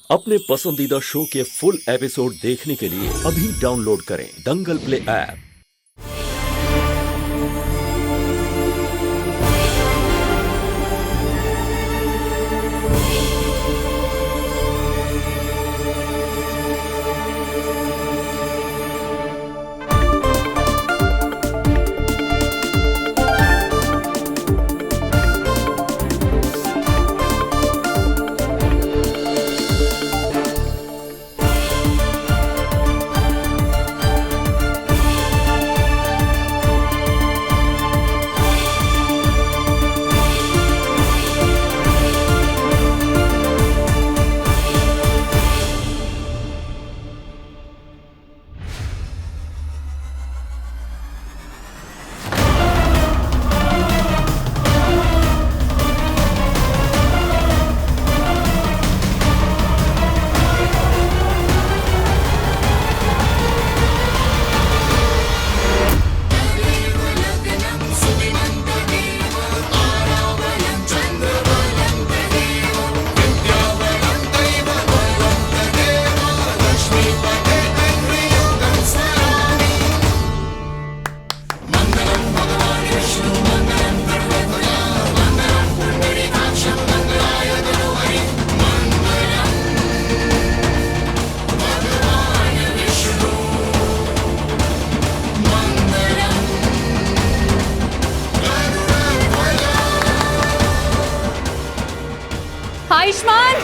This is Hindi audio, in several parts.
अपने पसंदीदा शो के फुल एपिसोड देखने के लिए अभी डाउनलोड करें दंगल प्ले ऐप। आयुष्मान,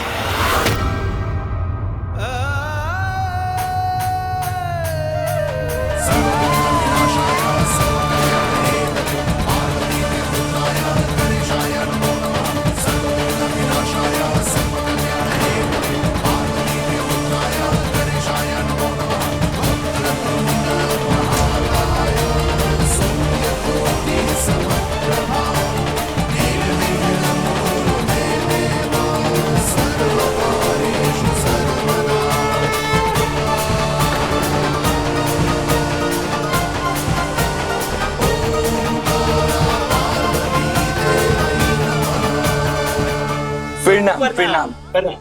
प्रणाम प्रणाम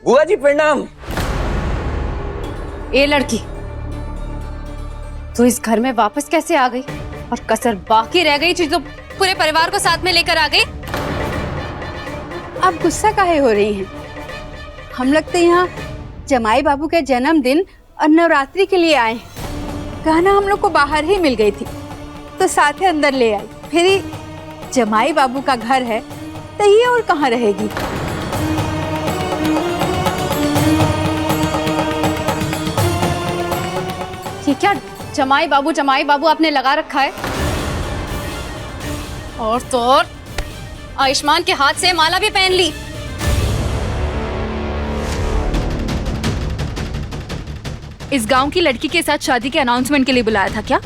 बुआ जी, प्रणाम। ये लड़की तू इस घर में वापस कैसे आ गई? और कसर बाकी रह गई थी तो पूरे परिवार को साथ में लेकर आ गई। आप गुस्सा काहे हो रही हैं? हम लोग तो यहाँ जमाई बाबू के जन्मदिन और नवरात्रि के लिए आए। गहना हम लोग को बाहर ही मिल गई थी तो साथ ही अंदर ले आई। फिर ही जमाई बाबू का घर है तो ये और कहाँ रहेगी। ये क्या जमाई बाबू आपने लगा रखा है? और तो और आयुष्मान के हाथ से माला भी पहन ली। इस गांव की लड़की के साथ शादी के अनाउंसमेंट के लिए बुलाया था क्या?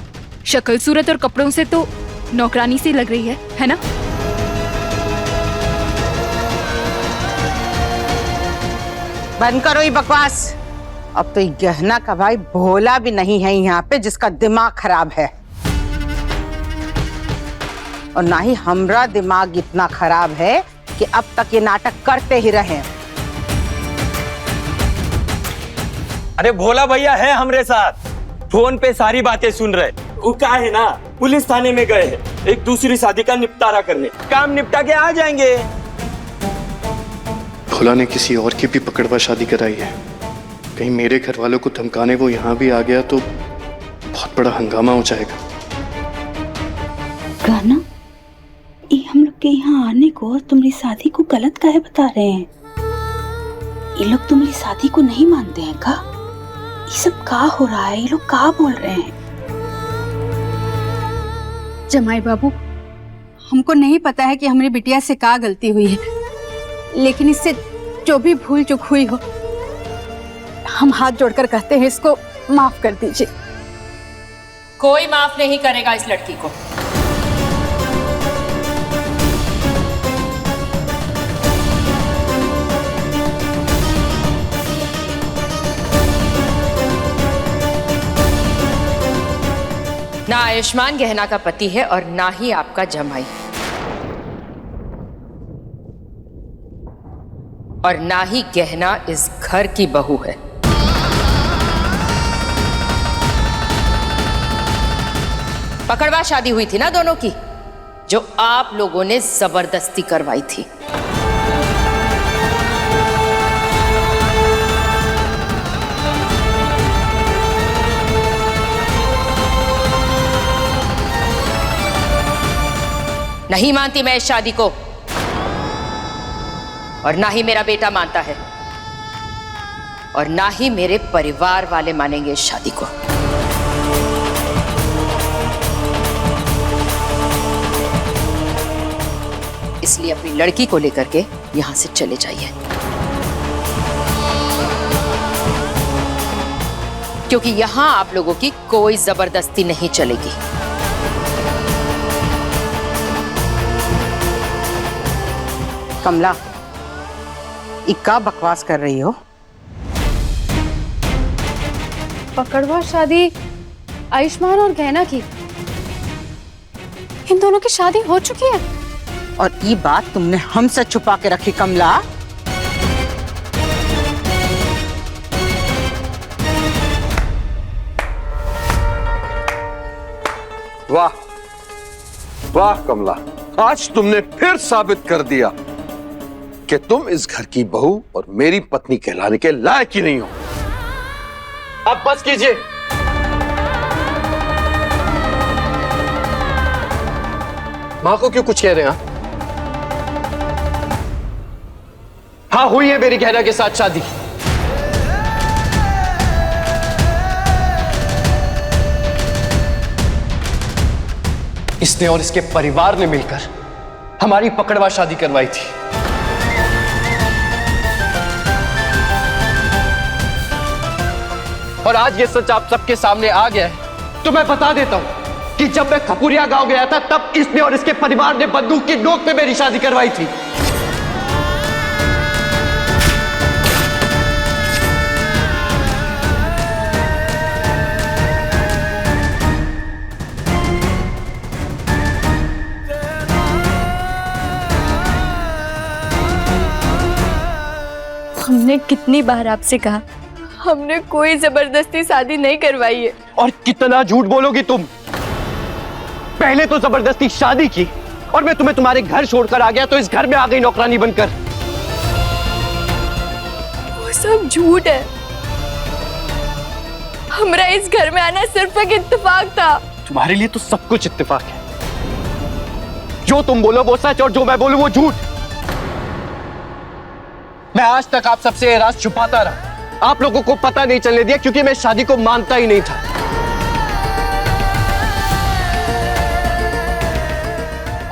शक्ल सूरत और कपड़ों से तो नौकरानी सी लग रही है ना? बंद करो ये बकवास। अब तो ये गहना का भाई भोला भी नहीं है यहाँ पे जिसका दिमाग खराब है, और ना ही हमरा दिमाग इतना खराब है कि अब तक ये नाटक करते ही रहे। अरे भोला भैया है हमरे साथ, फोन पे सारी बातें सुन रहे। वो क्या है ना, पुलिस थाने में गए हैं एक दूसरी शादी का निपटारा करने। काम निपटा के आ जाएंगे। भोला ने किसी और की भी पकड़वा शादी कराई है। कहीं मेरे घर वालों को धमकाने वो यहाँ भी आ गया तो बहुत बड़ा हंगामा हो जाएगा। गाना, ये हम लोग के यहाँ आने को और तुम्हारी शादी को गलत काहे बता रहे हैं? ये लोग तुम्हारी शादी को नहीं मानते हैं का? ये सब का हो रहा है? ये लोग का बोल रहे हैं? जमाई बाबू, हमको नहीं पता है कि हमारी बिटिया से का गलती हुई है, लेकिन इससे जो भी भूल चूक हुई हो, हम हाथ जोड़कर कहते हैं इसको माफ कर दीजिए। कोई माफ नहीं करेगा इस लड़की को। ना आयुष्मान गहना का पति है और ना ही आपका जमाई। और ना ही गहना इस घर की बहू है। पकड़वा शादी हुई थी ना दोनों की, जो आप लोगों ने जबरदस्ती करवाई थी। नहीं मानती मैं इस शादी को, और ना ही मेरा बेटा मानता है, और ना ही मेरे परिवार वाले मानेंगे इस शादी को। इसलिए अपनी लड़की को लेकर के यहां से चले जाइए, क्योंकि यहां आप लोगों की कोई जबरदस्ती नहीं चलेगी। कमला, इक्का बकवास कर रही हो? पकड़वा शादी आयुष्मान और गहना की, इन दोनों की शादी हो चुकी है। और ये बात तुमने हमसे छुपा के रखी कमला। वाह वाह कमला, आज तुमने फिर साबित कर दिया कि तुम इस घर की बहू और मेरी पत्नी कहलाने के लायक ही नहीं हो। अब बस कीजिए। माँ को क्यों कुछ कह रहे हैं आप? हाँ, हुई है मेरी गहना के साथ शादी। इसने और इसके परिवार ने मिलकर हमारी पकड़वा शादी करवाई थी। और आज ये सच आप सबके सामने आ गया है, तो मैं बता देता हूं कि जब मैं खपुरिया गांव गया था, तब इसने और इसके परिवार ने बंदूक की नोक पे मेरी शादी करवाई थी। हमने कितनी बार आपसे कहा, हमने कोई जबरदस्ती शादी नहीं करवाई है। और कितना झूठ बोलोगी तुम? पहले तो जबरदस्ती शादी की, और मैं तुम्हें तुम्हारे घर छोड़कर आ गया तो इस घर में आ गई नौकरानी बनकर। वो सब झूठ है। हमारा इस घर में आना सिर्फ एक इत्तेफाक था। तुम्हारे लिए तो सब कुछ इत्तेफाक है। जो तुम बोलो वो सच, और जो मैं बोलूं वो झूठ। मैं आज तक आप सबसे ये राज छुपाता रहा, आप लोगों को पता नहीं चलने दिया, क्योंकि मैं शादी को मानता ही नहीं था।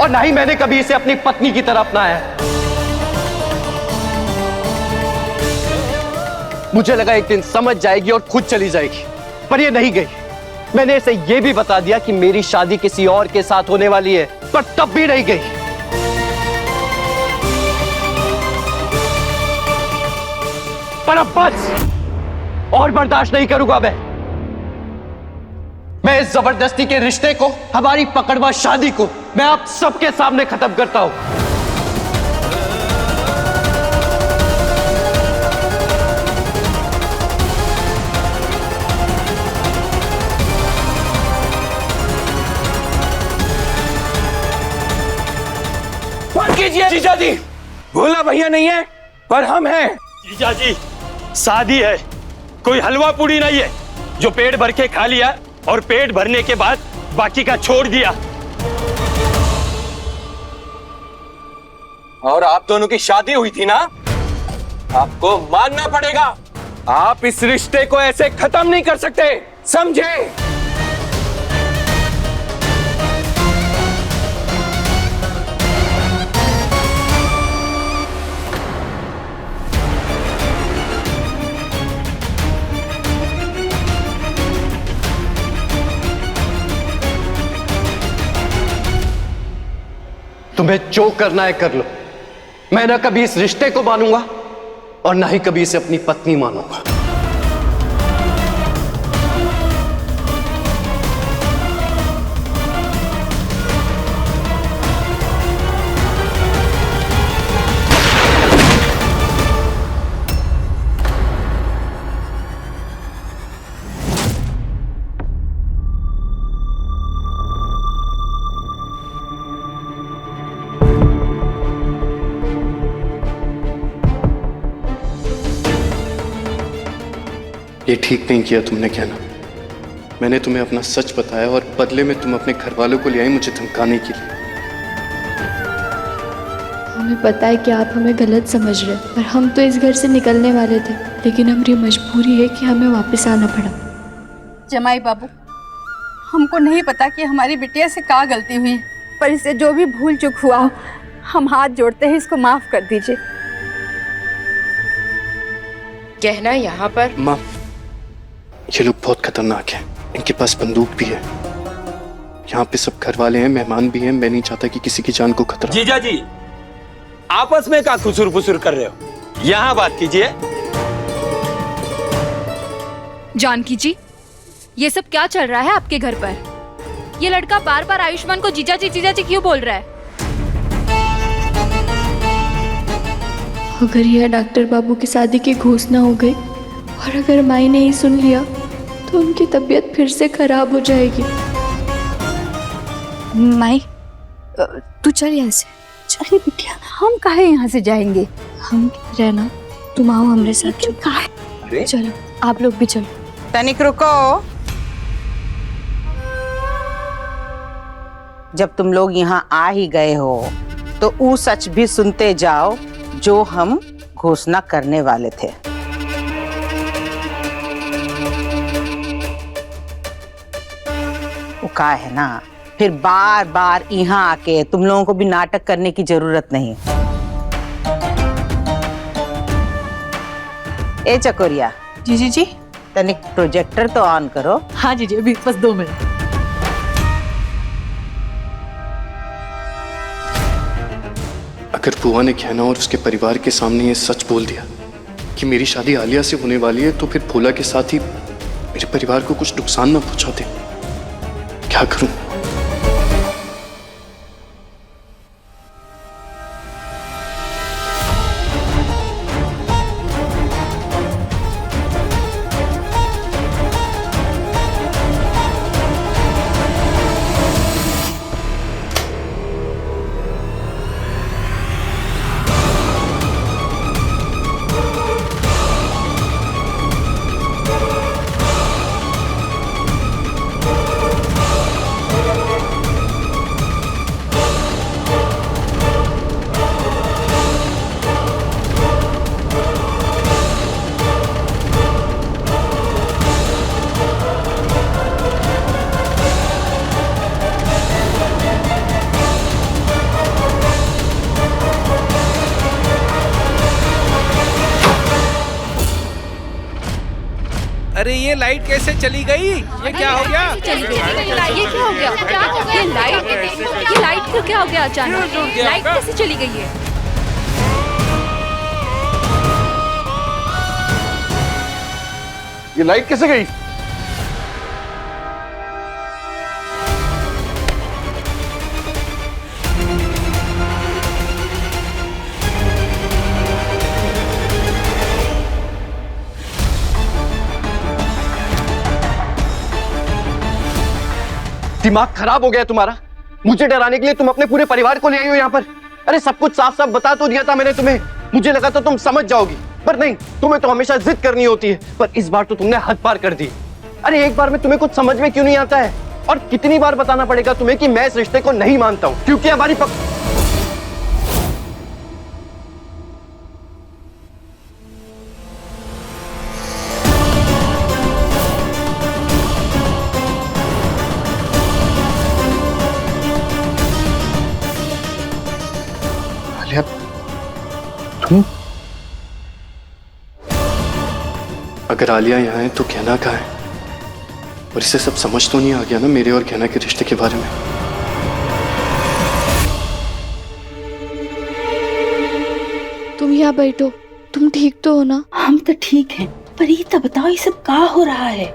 और ना ही मैंने कभी इसे अपनी पत्नी की तरह अपनाया। मुझे लगा एक दिन समझ जाएगी और खुद चली जाएगी, पर ये नहीं गई। मैंने इसे ये भी बता दिया कि मेरी शादी किसी और के साथ होने वाली है, पर तब भी नहीं गई। पर अब बस, और बर्दाश्त नहीं करूंगा मैं इस जबरदस्ती के रिश्ते को, हमारी पकड़वा शादी को मैं आप सबके सामने खत्म करता हूं। बंद कीजिए जीजा जी। भोला भैया नहीं है, पर हम हैं। जीजा जी, शादी है, कोई हलवा पूड़ी नहीं है जो पेट भर के खा लिया और पेट भरने के बाद बाकी का छोड़ दिया। और आप दोनों की शादी हुई थी ना, आपको मानना पड़ेगा। आप इस रिश्ते को ऐसे खत्म नहीं कर सकते, समझे? तुम्हें जो करना है कर लो। मैं ना कभी इस रिश्ते को मानूंगा और ना ही कभी इसे अपनी पत्नी मानूंगा। ये ठीक नहीं किया तुमने कहना। मैंने तुम्हें अपना सच बताया और बदले में तुम अपने घर वालों को ले आई मुझे धमकाने के लिए। हमें पता है कि आप हमें गलत समझ रहे हैं, पर हम तो इस घर से निकलने वाले थे, लेकिन हमारी मजबूरी है कि हमें वापस आना पड़ा। जमाई बाबू, हमको नहीं पता कि हमारी बिटिया से क्या गलती हुई है, पर इसे जो भी भूल चूक हुआ हो, हम हाथ जोड़ते हैं, इसको माफ कर दीजिए। कहना यहाँ पर। माँ, ये लोग बहुत खतरनाक हैं, इनके पास बंदूक भी है। यहाँ पे सब घर वाले हैं, मेहमान भी हैं। मैं नहीं चाहता कि किसी की जान को खतरा। जीजा जी, आपस में क्या खुसुर फुसुर कर रहे हो? यहाँ बात कीजिए। जानकी जी, ये सब क्या चल रहा है आपके घर पर? ये लड़का बार बार आयुष्मान को जीजा जी क्यों बोल रहा है? अगर यह डॉक्टर बाबू की शादी की घोषणा हो गई और अगर माई ने ही सुन लिया तो उनकी तबीयत फिर से खराब हो जाएगी। माई, तू चल यहाँ से। अरे बिटिया, हम काहे यहाँ से जाएंगे? हम रहना, तुम आओ हमारे साथ। चलो, आप लोग भी चलो। तनिक रुको। जब तुम लोग यहाँ आ ही गए हो तो वो सच भी सुनते जाओ जो हम घोषणा करने वाले थे। वो का है ना, फिर बार बार यहाँ आके तुम लोगों को भी नाटक करने की जरूरत नहीं। ए चकोरिया। जी जी। तनिक प्रोजेक्टर तो ऑन करो। हाँ जी, अभी बस 2 मिनट। अगर बुआ ने कहना और उसके परिवार के सामने ये सच बोल दिया कि मेरी शादी आलिया से होने वाली है, तो फिर भोला के साथ ही मेरे परिवार को कुछ नुकसान ना पहुंचा दे। क्या करूं? अरे ये लाइट कैसे चली गई? ये क्या हो गया? ये क्या हो गया? क्या हो गया? ये लाइट को क्या हो गया अचानक? लाइट कैसे चली गई है? ये लाइट कैसे गई? दिमाग खराब हो गया तुम्हारा? मुझे डराने के लिए तुम अपने पूरे परिवार को ले आई हो यहाँ पर। अरे सब कुछ साफ साफ बता तो दिया था मैंने तुम्हें। मुझे लगा तो तुम समझ जाओगी, पर नहीं, तुम्हें तो हमेशा जिद करनी होती है। पर इस बार तो तुमने हद पार कर दी। अरे एक बार में तुम्हें कुछ समझ में क्यों नहीं आता है? और कितनी बार बताना पड़ेगा तुम्हें कि मैं इस रिश्ते को नहीं मानता हूँ, क्योंकि हमारी तुम? अगर आलिया यहाँ है तो कहना कहाँ है? और इसे सब समझ तो नहीं आ गया ना मेरे और कहना के रिश्ते के बारे में? तुम यहाँ बैठो, तुम ठीक तो हो ना? हम तो ठीक हैं, पर ये तो बताओ ये सब क्या हो रहा है?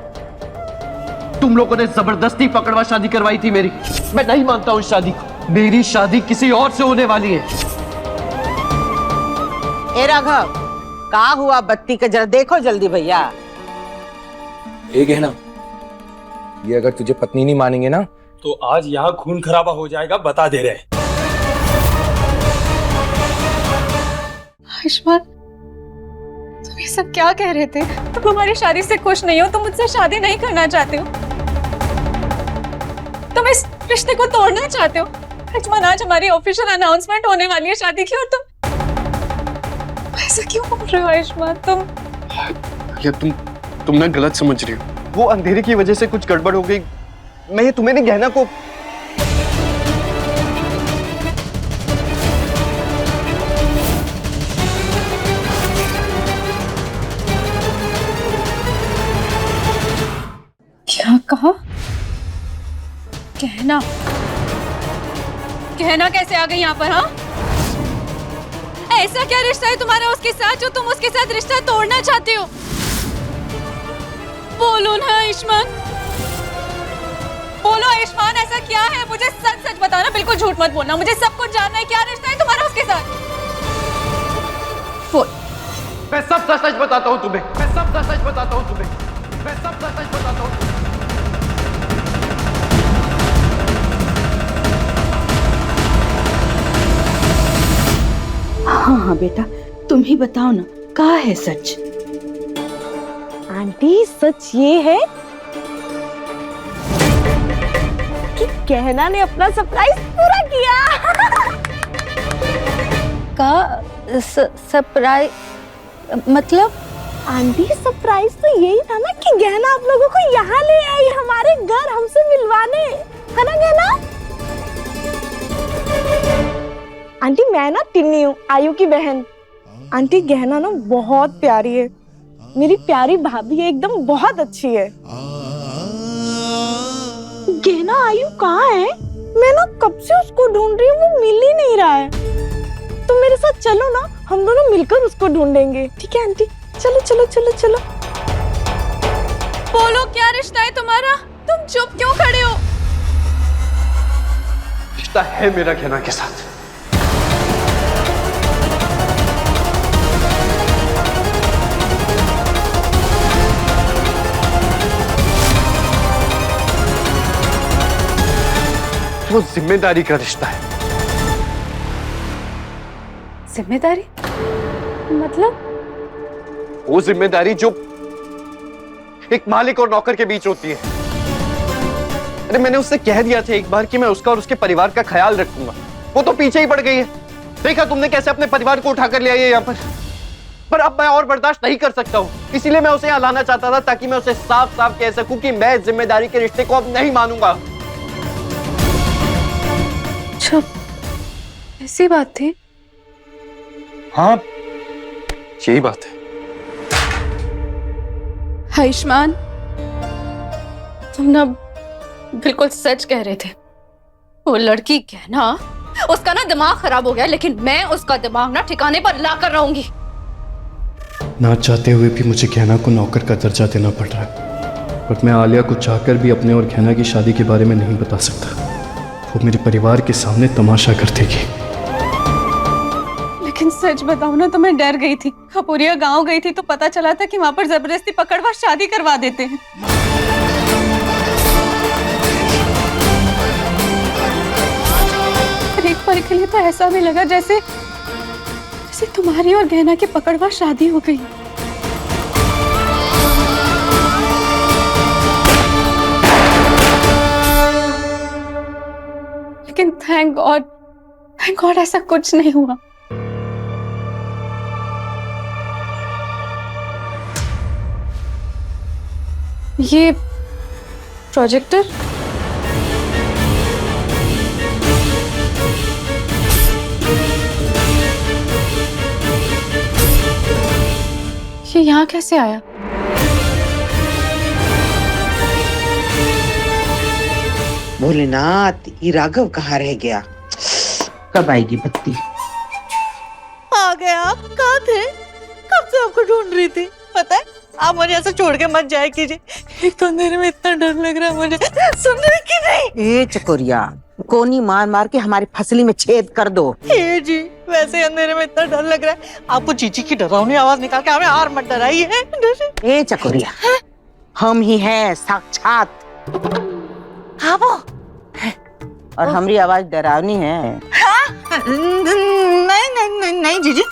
तुम लोगों ने जबरदस्ती पकड़वा शादी करवाई थी मेरी। मैं नहीं मानता हूँ इस शादी को। मेरी शादी किसी और से होने वाली है। ए राघव, का हुआ बत्ती का? जरा देखो जल्दी भैया। एक है ना, ये अगर तुझे पत्नी नहीं मानेंगे ना तो आज यहाँ खून खराबा हो जाएगा, बता दे रहे। आयुष्मान, तुम ये ये सब क्या कह रहे थे? तुम हमारी शादी से खुश नहीं हो, तुम मुझसे शादी नहीं करना चाहते हो, तुम इस रिश्ते को तोड़ना चाहते हो। लक्ष्मण, आज हमारी ऑफिशियल अनाउंसमेंट होने वाली है शादी की, और तुम ऐसा क्यों बोल रहे हो आयुष्मान? तुम ना गलत समझ रही हो। वो अंधेरे की वजह से कुछ गड़बड़ हो गई। मैं ये तुम्हें नहीं गहना को क्या कहा? कहना? कहना कैसे आ गई यहाँ पर? हाँ, ऐसा क्या रिश्ता है तुम्हारा उसके साथ जो तुम उसके साथ रिश्ता तोड़ना चाहते हो? बोलो ना आयुष्मान, बोलो आयुष्मान, ऐसा क्या है? मुझे सच सच बताना, बिल्कुल झूठ मत बोलना। मुझे सब कुछ जानना है, क्या रिश्ता है तुम्हारा उसके साथ? बोल। मैं सब सच बताता हूँ तुम्हें, मैं सब सच बताता हूँ तुम्हें, मैं सब सच बताता हूँ। हाँ हाँ बेटा, तुम ही बताओ ना, क्या है सच? आंटी, सच ये है कि कहना ने अपना सरप्राइज पूरा किया। का सरप्राइज मतलब? आंटी, सरप्राइज तो यही था ना कि गहना आप लोगों को यहाँ ले आई हमारे घर हमसे मिलवाने, है ना गहना? आंटी, मैं ना टिन्नी हूँ, आयु की बहन। आंटी, गहना ना बहुत प्यारी है, मेरी प्यारी भाभी है, एकदम बहुत अच्छी है। गहना आयु कहाँ है? मैं ना कब से उसको ढूंढ रही हूँ, वो मिल ही नहीं रहा है। तुम मेरे साथ चलो ना, हम दोनों मिलकर उसको ढूंढेंगे। ठीक है आंटी, चलो चलो चलो चलो। बोलो, क्या रिश्ता है तुम्हारा? तुम चुप क्यों खड़े हो? रिश्ता है मेरा गहना के साथ। वो जिम्मेदारी का रिश्ता है। जिम्मेदारी? मतलब? वो जिम्मेदारी जो एक मालिक और नौकर के बीच होती है। अरे मैंने उससे कह दिया था एक बार कि मैं उसका और उसके परिवार का ख्याल रखूंगा, वो तो पीछे ही पड़ गई है। देखा तुमने कैसे अपने परिवार को उठाकर ले आई है यहाँ पर अब मैं और बर्दाश्त नहीं कर सकता हूँ, इसीलिए मैं उसे यहाँ लाना चाहता था ताकि मैं उसे साफ साफ कह सकूं कि मैं जिम्मेदारी के रिश्ते को अब नहीं मानूंगा। अच्छा, ऐसी बात थी? हाँ, यही बात है। आयुष्मान, तुम ना बिल्कुल सच कह रहे थे। वो लड़की कहना, उसका ना दिमाग खराब हो गया, लेकिन मैं उसका दिमाग ना ठिकाने पर ला कर रहूंगी। ना चाहते हुए भी मुझे गहना को नौकर का दर्जा देना पड़ रहा है, बट मैं आलिया को चाहकर भी अपने और गहना की शादी के बारे में नहीं बता सकता। वो मेरे परिवार के सामने तमाशा कर देगी। लेकिन सच बताओ ना, तो मैं डर गई थी। खपुरिया गांव गई थी तो पता चला था कि वहां पर जबरदस्ती पकड़वा शादी करवा देते हैं। एक पल के लिए तो ऐसा भी लगा जैसे तुम्हारी और गहना की पकड़वा शादी हो गई। लेकिन थैंक गॉड ऐसा कुछ नहीं हुआ। ये प्रोजेक्टर ये यहाँ कैसे आया? भोलेनाथ, ये राघव कहाँ रह गया? कब आएगी बत्ती? आ गए आप? कहाँ थे? कब से आपको ढूंढ रही थी। पता है, आप मुझे ऐसे छोड़ के मत जाए कीजिए, एक तो अंधेरे में इतना डर लग रहा है मुझे। सुन रही कि नहीं? ए चकोरिया, कोनी मार मार के हमारी फसली में छेद कर दो। ए जी, वैसे अंधेरे में इतना डर लग रहा है, आपको चीची की डरावनी आवाज निकाल के हमें और मत डराइए। ए चकोरिया, हम ही हैं साक्षात। हाँ वो, और हमारी आवाज डरावनी है। हाँ? नहीं नहीं नहीं नहीं जीजी,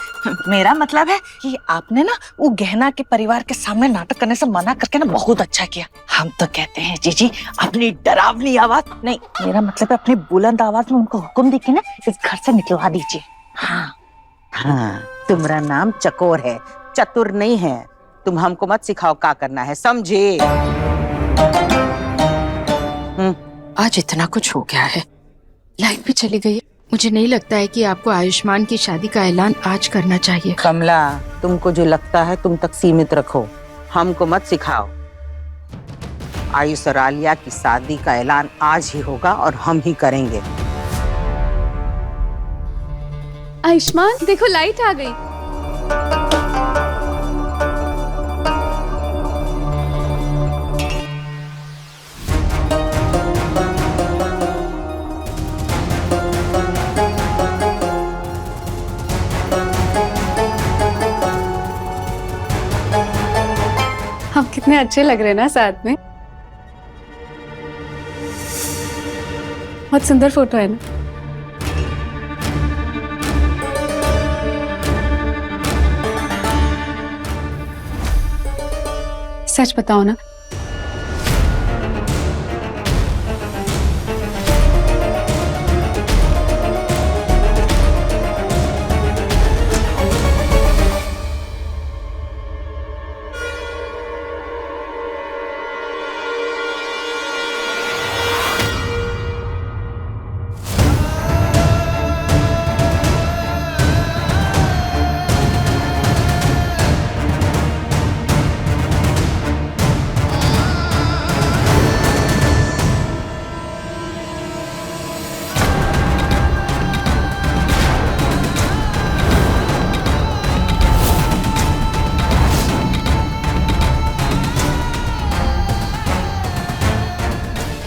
मेरा मतलब है कि आपने ना वो गहना के परिवार के सामने नाटक करने से मना करके ना बहुत अच्छा किया। हम तो कहते हैं जीजी अपनी डरावनी आवाज नहीं, मेरा मतलब है अपनी बुलंद आवाज में उनको हुक्म देके ना इस घर से निकलवा दीजिए। हाँ हाँ, तुम्हारा नाम चकोर है, चतुर नहीं है। तुम हमको मत सिखाओ क्या करना है, समझे? आज इतना कुछ हो गया है, लाइट भी चली गई है। मुझे नहीं लगता है कि आपको आयुष्मान की शादी का ऐलान आज करना चाहिए। कमला, तुमको जो लगता है तुम तक सीमित रखो, हमको मत सिखाओ। आयुष और आलिया की शादी का ऐलान आज ही होगा और हम ही करेंगे। आयुष्मान देखो, लाइट आ गई। हम कितने अच्छे लग रहे हैं ना साथ में। बहुत सुंदर फोटो है ना। सच बताओ ना,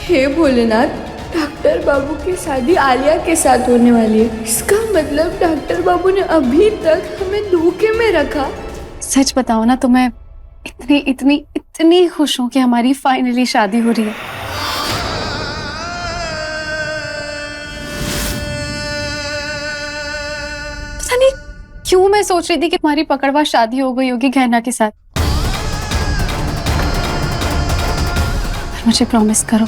हे भोलेनाथ, डॉक्टर बाबू की शादी आलिया के साथ होने वाली है। इसका मतलब डॉक्टर बाबू ने अभी तक हमें धोखे में रखा। सच बताओ ना, तो मैं इतनी इतनी इतनी खुश हूं कि हमारी फाइनली शादी हो रही है। पता नहीं क्यों मैं सोच रही थी कि हमारी पकड़वा शादी हो गई होगी गहना के साथ। पर मुझे प्रॉमिस करो,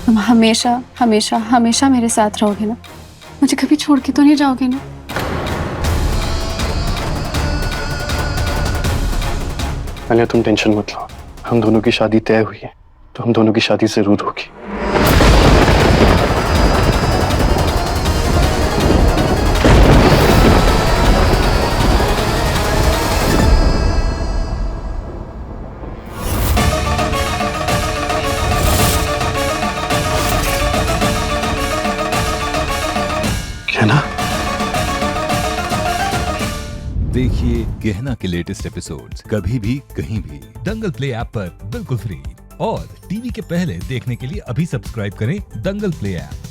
तुम हमेशा हमेशा हमेशा मेरे साथ रहोगे ना? मुझे कभी छोड़ के तो नहीं जाओगे ना? आलिया, तुम टेंशन मत लो, हम दोनों की शादी तय हुई है, तो हम दोनों की शादी जरूर होगी। गहना? देखिए गहना के लेटेस्ट एपिसोड्स कभी भी कहीं भी दंगल प्ले ऐप पर बिल्कुल फ्री, और टीवी के पहले देखने के लिए अभी सब्सक्राइब करें दंगल प्ले ऐप।